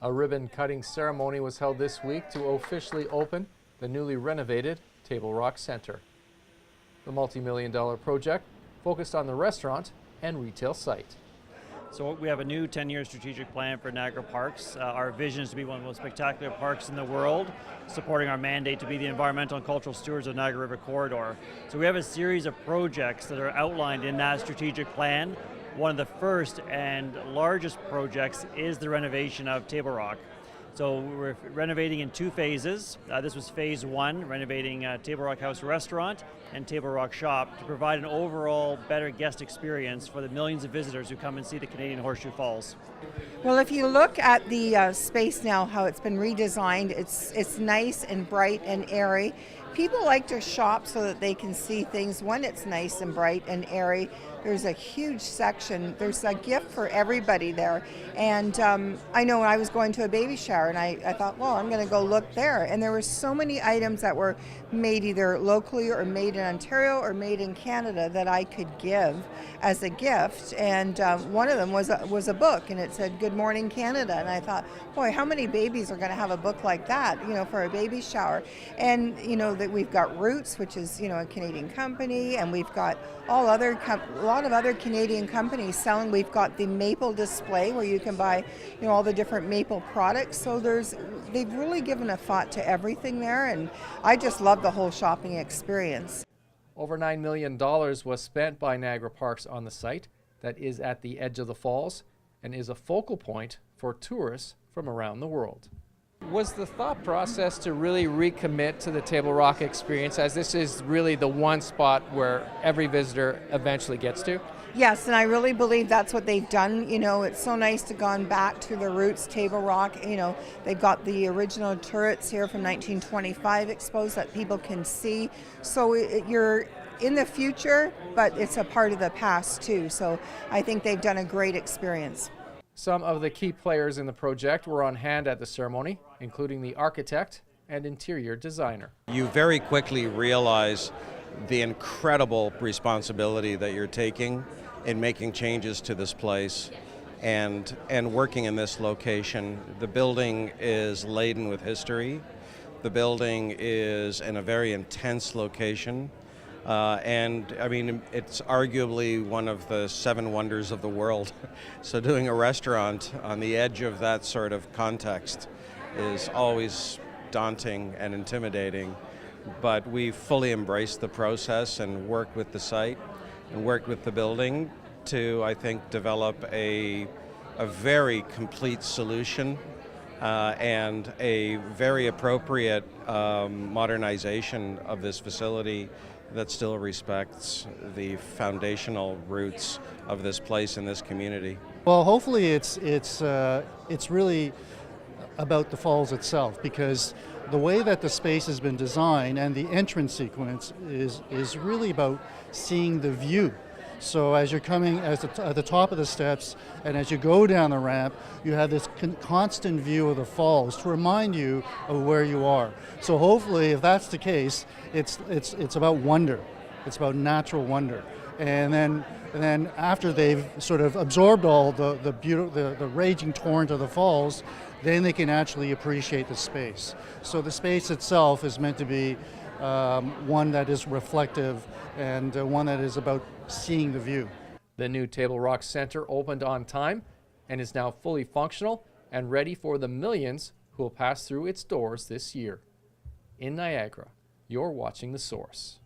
A ribbon-cutting ceremony was held this week to officially open the newly renovated Table Rock Center. The multi-million-dollar project focused on the restaurant and retail site. So we have a new 10-year strategic plan for Niagara Parks. Our vision is to be one of the most spectacular parks in the world, supporting our mandate to be the environmental and cultural stewards of Niagara River Corridor. So we have a series of projects that are outlined in that strategic plan. One of the first and largest projects is the renovation of Table Rock. So we're renovating in two phases. This was phase one, renovating Table Rock House Restaurant and Table Rock Shop to provide an overall better guest experience for the millions of visitors who come and see the Canadian Horseshoe Falls. Well, if you look at the space now, how it's been redesigned, it's nice and bright and airy. People like to shop so that they can see things when it's nice and bright and airy. There's a huge section. There's a gift for everybody there. And I know when I was going to a baby shower and I thought, well, I'm going to go look there. And there were so many items that were made either locally or made in Ontario or made in Canada that I could give as a gift. And one of them was a book, and it said, "Good Morning Canada." And I thought, boy, how many babies are going to have a book like that, for a baby shower? And, that we've got Roots, which is, a Canadian company, and we've got a lot of other Canadian companies selling. We've got the maple display where you can buy, all the different maple products. So they've really given a thought to everything there, and I just love the whole shopping experience. Over $9 million was spent by Niagara Parks on the site that is at the edge of the falls and is a focal point for tourists from around the world. Was the thought process to really recommit to the Table Rock experience, as this is really the one spot where every visitor eventually gets to? Yes, and I really believe that's what they've done. It's so nice to gone back to the Roots Table Rock. They've got the original turrets here from 1925 exposed that people can see. So you're in the future, but it's a part of the past too. So I think they've done a great experience. Some of the key players in the project were on hand at the ceremony, including the architect and interior designer. You very quickly realize the incredible responsibility that you're taking in making changes to this place and working in this location. The building is laden with history. The building is in a very intense location. It's arguably one of the 7 wonders of the world. So doing a restaurant on the edge of that sort of context is always daunting and intimidating. But we fully embraced the process and worked with the site and worked with the building to, I think, develop a very complete solution and a very appropriate modernization of this facility that still respects the foundational roots of this place and this community. Well, hopefully it's really about the falls itself, because the way that the space has been designed and the entrance sequence is really about seeing the view. So as you're coming at the top of the steps and as you go down the ramp, you have this constant view of the falls to remind you of where you are. So hopefully, if that's the case, it's about wonder. It's about natural wonder. And then after they've sort of absorbed all the raging torrent of the falls, then they can actually appreciate the space. So the space itself is meant to be one that is reflective and one that is about seeing the view. The new Table Rock Center opened on time and is now fully functional and ready for the millions who will pass through its doors this year. In Niagara, you're watching The Source.